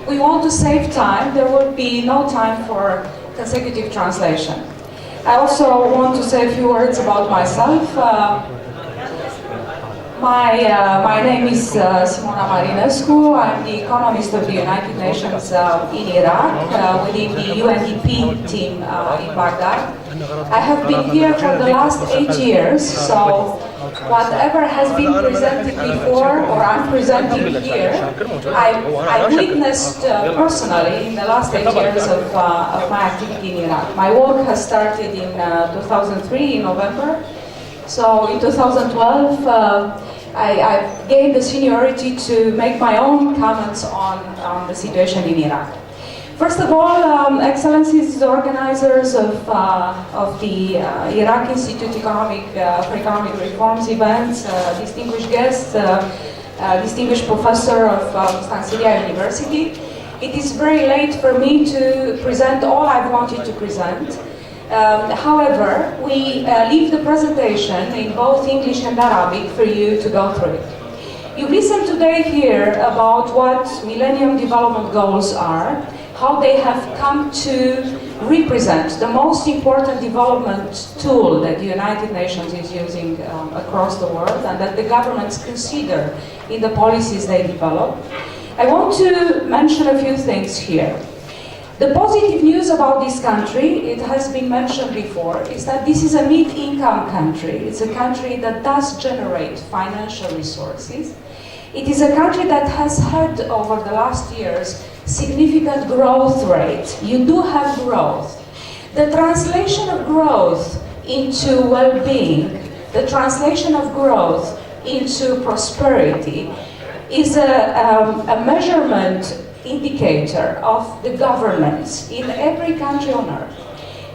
we want to save time. There will be no time for consecutive translation. I also want to say a few words about myself. My name is Simona Marinescu. I'm the economist of the United Nations in Iraq, within the UNDP team in Baghdad. I have been here for the last 8 years, so whatever has been presented before or I'm presenting here, I witnessed personally in the last 8 years of my activity in Iraq. My work has started in 2003 in November. So in 2012, I gained the seniority to make my own comments on the situation in Iraq. First of all, Excellencies, the organizers of the Iraq Institute for Economic Reforms events, distinguished guests, distinguished professor of Stansiria University, it is very late for me to present all I wanted to present. However, we leave the presentation in both English and Arabic for you to go through it. You listen today here about what Millennium Development Goals are, how they have come to represent the most important development tool that the United Nations is using across the world and that the governments consider in the policies they develop. I want to mention a few things here. The positive news about this country, it has been mentioned before, is that this is a mid-income country. It's a country that does generate financial resources. It is a country that has had, over the last years, significant growth rate. You do have growth. The translation of growth into well-being, the translation of growth into prosperity, is a measurement indicator of the governments in every country on earth.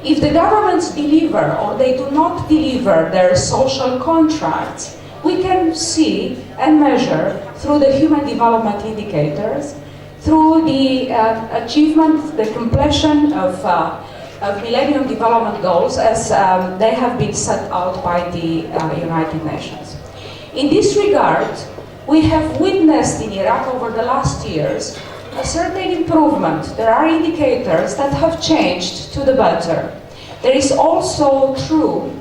If the governments deliver or they do not deliver their social contracts, we can see and measure through the human development indicators, through the achievement, the completion of Millennium Development Goals as they have been set out by the United Nations. In this regard, we have witnessed in Iraq over the last years a certain improvement. There are indicators that have changed to the better. There is also true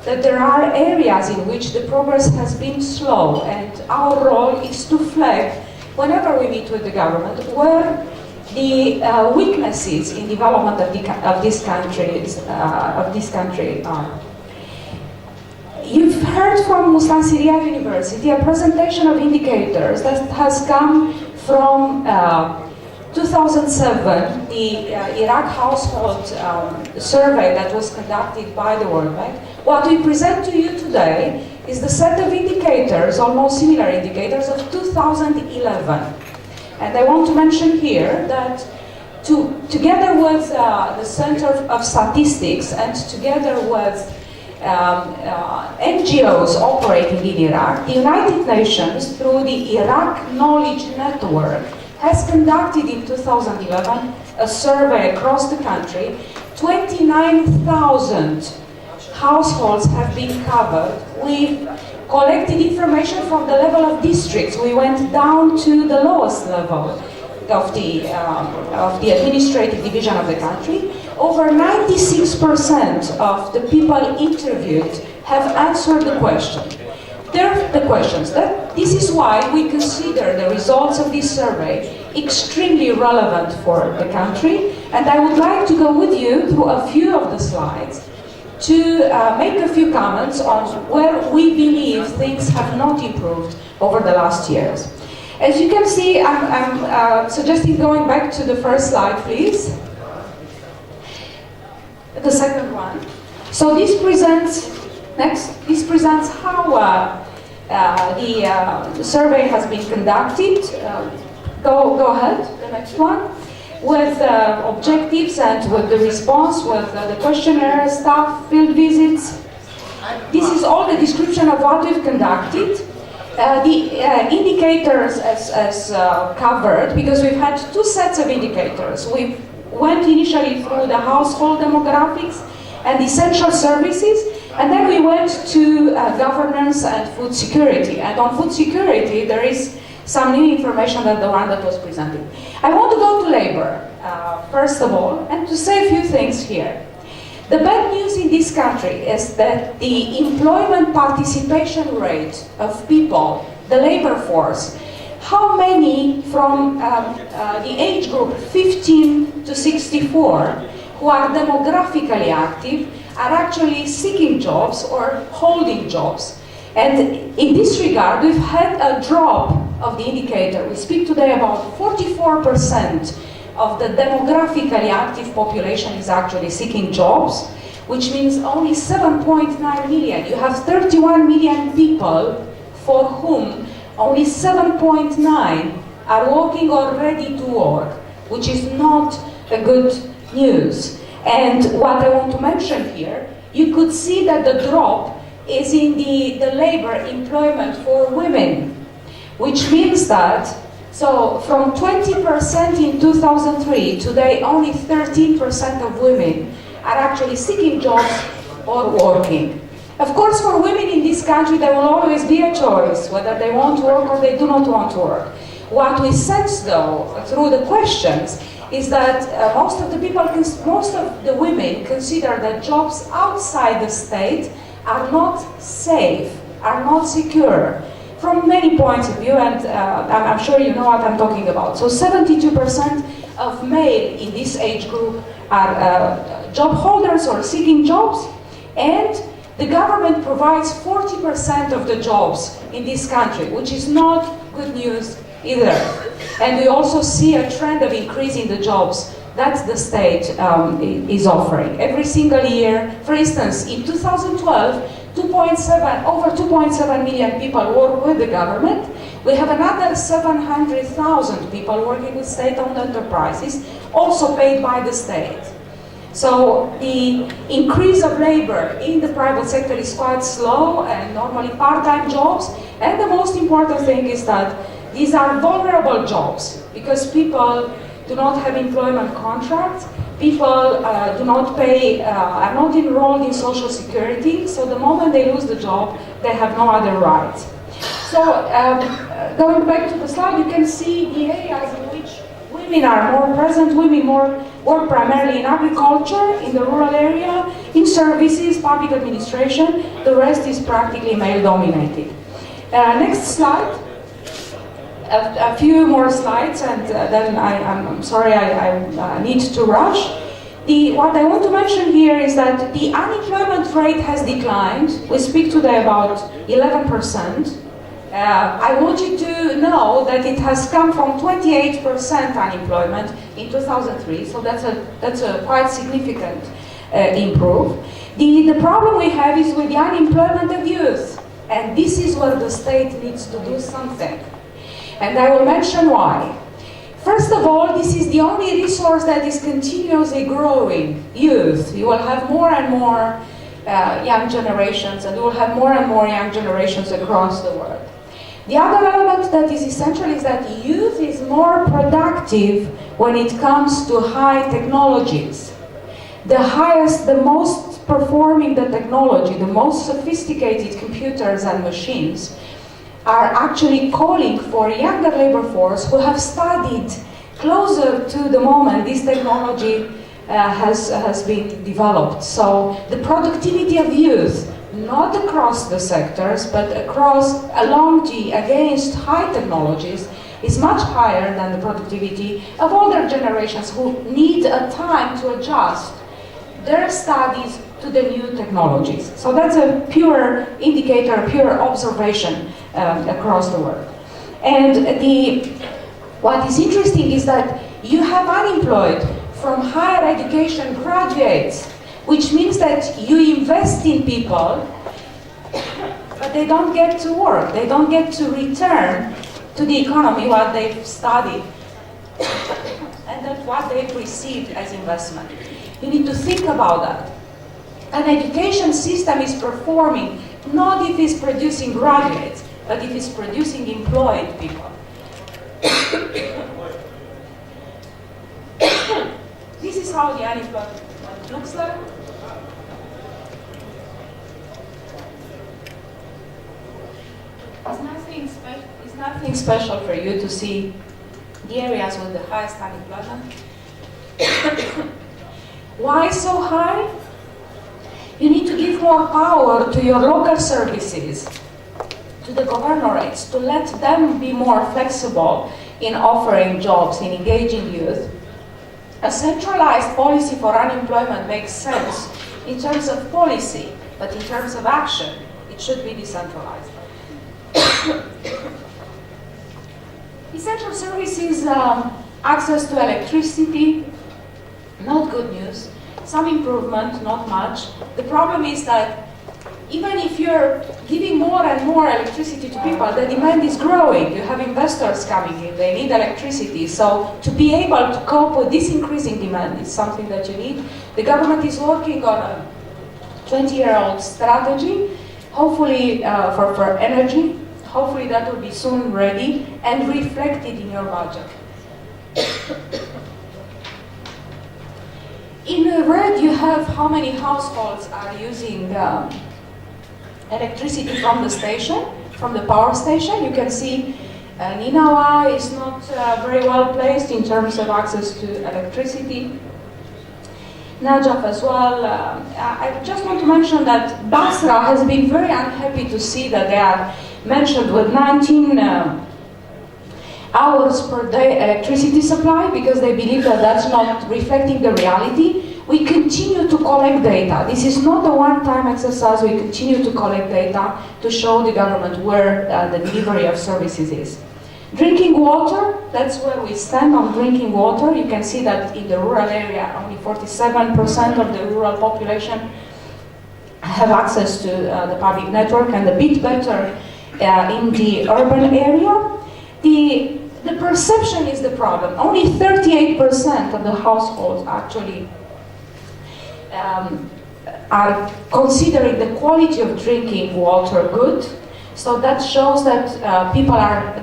that there are areas in which the progress has been slow, and our role is to flag, whenever we meet with the government, where the weaknesses in development of this country are. You've heard from Stansiria University a presentation of indicators that has come from 2007, the Iraq household survey that was conducted by the World Bank. What we present to you today is the set of indicators, almost similar indicators, of 2011. And I want to mention here that together with the Center of Statistics and together with NGOs operating in Iraq, the United Nations, through the Iraq Knowledge Network, has conducted in 2011 a survey across the country. 29,000 households have been covered. We've collected information from the level of districts. We went down to the lowest level of the administrative division of the country. Over 96% of the people interviewed have answered the question. This is why we consider the results of this survey extremely relevant for the country, and I would like to go with you through a few of the slides to make a few comments on where we believe things have not improved over the last years. As you can see, I'm suggesting going back to the first slide, please. The second one. So this presents how the survey has been conducted. Go ahead, the next one. With objectives and with the response, with the questionnaire, staff, field visits. This is all the description of what we've conducted. The indicators as covered, because we've had two sets of indicators. We went initially through the household demographics and essential services, and then we went to governance and food security. And on food security, there is some new information than the one that was presented. I want to go to labor, first of all, and to say a few things here. The bad news in this country is that the employment participation rate of people, the labor force, how many from the age group 15 to 64 who are demographically active are actually seeking jobs or holding jobs. And in this regard, we've had a drop of the indicator. We speak today about 44% of the demographically active population is actually seeking jobs, which means only 7.9 million. You have 31 million people for whom only 7.9 are working or ready to work, which is not a good news. And what I want to mention here, you could see that the drop is in the labor employment for women, which means that, so from 20% in 2003, today only 13% of women are actually seeking jobs or working. Of course, for women in this country, there will always be a choice whether they want to work or they do not want to work. What we sense, though, through the questions, is that most of the women consider that jobs outside the state are not safe, are not secure, from many points of view, and I'm sure you know what I'm talking about. So 72% of male in this age group are job holders or seeking jobs, and the government provides 40% of the jobs in this country, which is not good news either. And we also see a trend of increasing the jobs that the state is offering. Every single year, for instance, in 2012, over 2.7 million people work with the government. We have another 700,000 people working with state-owned enterprises, also paid by the state. So the increase of labor in the private sector is quite slow, and normally part-time jobs. And the most important thing is that these are vulnerable jobs, because people do not have employment contracts, people do not pay, are not enrolled in Social Security, so the moment they lose the job, they have no other rights. So going back to the slide, you can see the areas in which women are more present. Women work primarily in agriculture, in the rural area, in services, public administration. The rest is practically male-dominated. Next slide. A few more slides, and then I'm sorry, I need to rush. What I want to mention here is that the unemployment rate has declined. We speak today about 11%. I want you to know that it has come from 28% unemployment in 2003, so that's a quite significant improve. The problem we have is with the unemployment of youth, and this is where the state needs to do something. And I will mention why. First of all, this is the only resource that is continuously growing, youth. You will have more and more young generations, and you will have more and more young generations across the world. The other element that is essential is that youth is more productive when it comes to high technologies. The most performing the technology, the most sophisticated computers and machines are actually calling for a younger labor force who have studied closer to the moment this technology has been developed. So the productivity of youth, not across the sectors, but against high technologies, is much higher than the productivity of older generations who need a time to adjust their studies to the new technologies. So that's a pure indicator, a pure observation across the world. And what is interesting is that you have unemployed from higher education graduates, which means that you invest in people, but they don't get to work. They don't get to return to the economy what they've studied and that what they've received as investment. You need to think about that. An education system is performing not if it's producing graduates, but if it's producing employed people. This is how the unemployment looks like. It's nothing special for you to see the areas with the highest unemployment. Why so high? You need to give more power to your local services, to the governorates, to let them be more flexible in offering jobs, in engaging youth. A centralized policy for unemployment makes sense in terms of policy, but in terms of action, it should be decentralized. Essential services, access to electricity, not good news. Some improvement, not much. The problem is that even if you're giving more and more electricity to people, the demand is growing. You have investors coming in, they need electricity. So to be able to cope with this increasing demand is something that you need. The government is working on a 20-year-old strategy, hopefully for energy. Hopefully that will be soon ready and reflected in your budget. In red, you have how many households are using electricity from the station, from the power station. You can see Ninawa is not very well placed in terms of access to electricity. Najaf as well. I just want to mention that Basra has been very unhappy to see that they are mentioned with 19 hours per day electricity supply, because they believe that that's not reflecting the reality. We continue to collect data. This is not a one-time exercise. We continue to collect data to show the government where the delivery of services is. Drinking water, that's where we stand on drinking water. You can see that in the rural area, only 47% of the rural population have access to the public network, and a bit better in the urban area. The perception is the problem. Only 38% of the households actually are considering the quality of drinking water good. So that shows that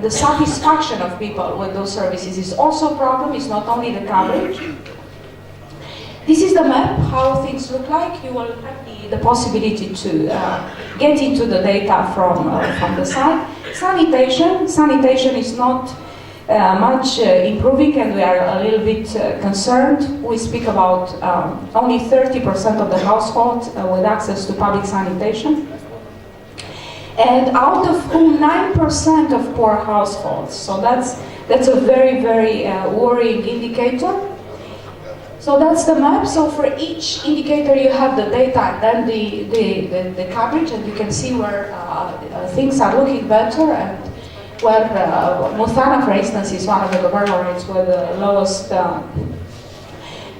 the satisfaction of people with those services is also a problem. It's not only the coverage. This is the map, how things look like. You will have the possibility to get into the data from the site. Sanitation is not much improving, and we are a little bit concerned. We speak about only 30% of the households with access to public sanitation, and out of whom 9% of poor households. So that's a very, very worrying indicator. So that's the map. So for each indicator you have the data and then the coverage, and you can see where things are looking better, and where Muthana, for instance, is one of the governorates with the lowest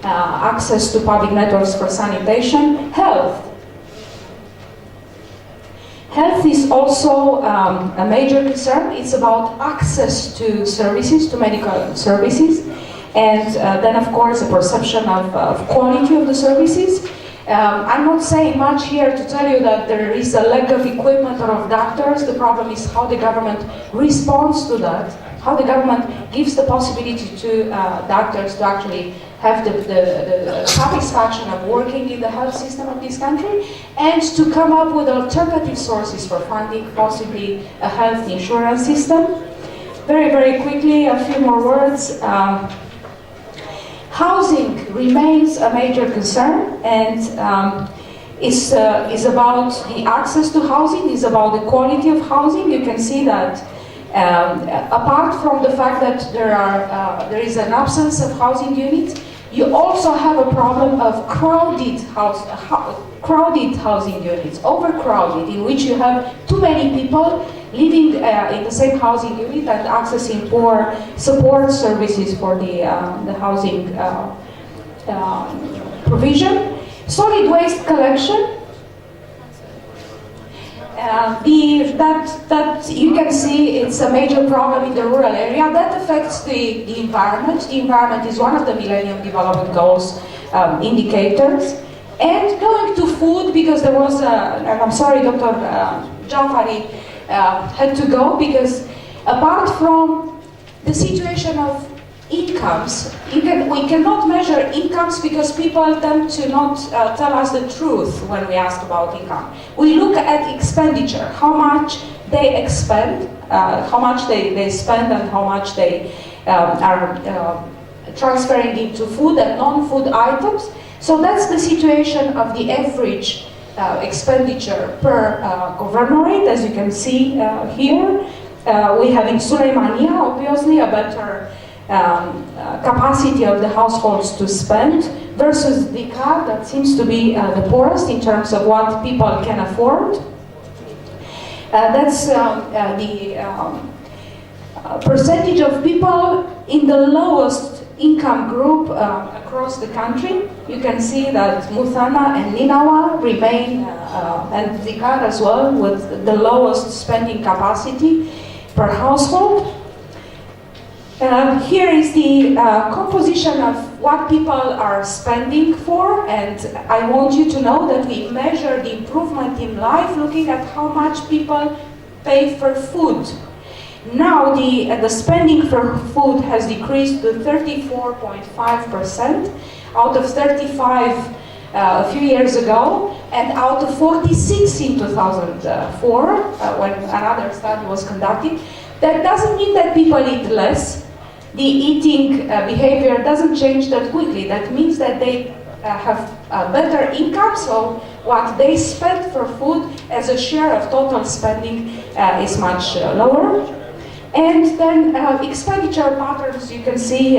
access to public networks for sanitation. Health is also a major concern. It's about access to services, to medical services, and then of course the perception of quality of the services. I'm not saying much here to tell you that there is a lack of equipment or of doctors. The problem is how the government responds to that, how the government gives the possibility to doctors to actually have the satisfaction of working in the health system of this country, and to come up with alternative sources for funding, possibly a health insurance system. Very, very quickly, a few more words. Housing remains a major concern, and is about the access to housing, is about the quality of housing. You can see that apart from the fact that there is an absence of housing units, you also have a problem of crowded housing units, overcrowded, in which you have too many people living in the same housing unit and accessing poor support services for the housing provision. Solid waste collection. That you can see it's a major problem in the rural area. That affects the environment. The environment is one of the Millennium Development Goals indicators. And going to food, because there was and I'm sorry, Dr. Jafari had to go, because apart from the situation of incomes, we cannot measure incomes because people tend to not tell us the truth when we ask about income. We look at expenditure, how much they expend, how much they spend and how much they are transferring into food and non-food items. So that's the situation of the average expenditure per governorate, as you can see here. We have in Suleimania, obviously, a better capacity of the households to spend, versus Dhikar, that seems to be the poorest in terms of what people can afford. That's the percentage of people in the lowest income group across the country. You can see that Muthana and Ninawa remain, and Dhikar as well, with the lowest spending capacity per household. Here is the composition of what people are spending for, and I want you to know that we measure the improvement in life looking at how much people pay for food. Now the spending for food has decreased to 34.5% out of 35 a few years ago, and out of 46 in 2004 when another study was conducted. That doesn't mean that people eat less. The eating behavior doesn't change that quickly. That means that they have a better income, so what they spend for food as a share of total spending is much lower. And then expenditure patterns, you can see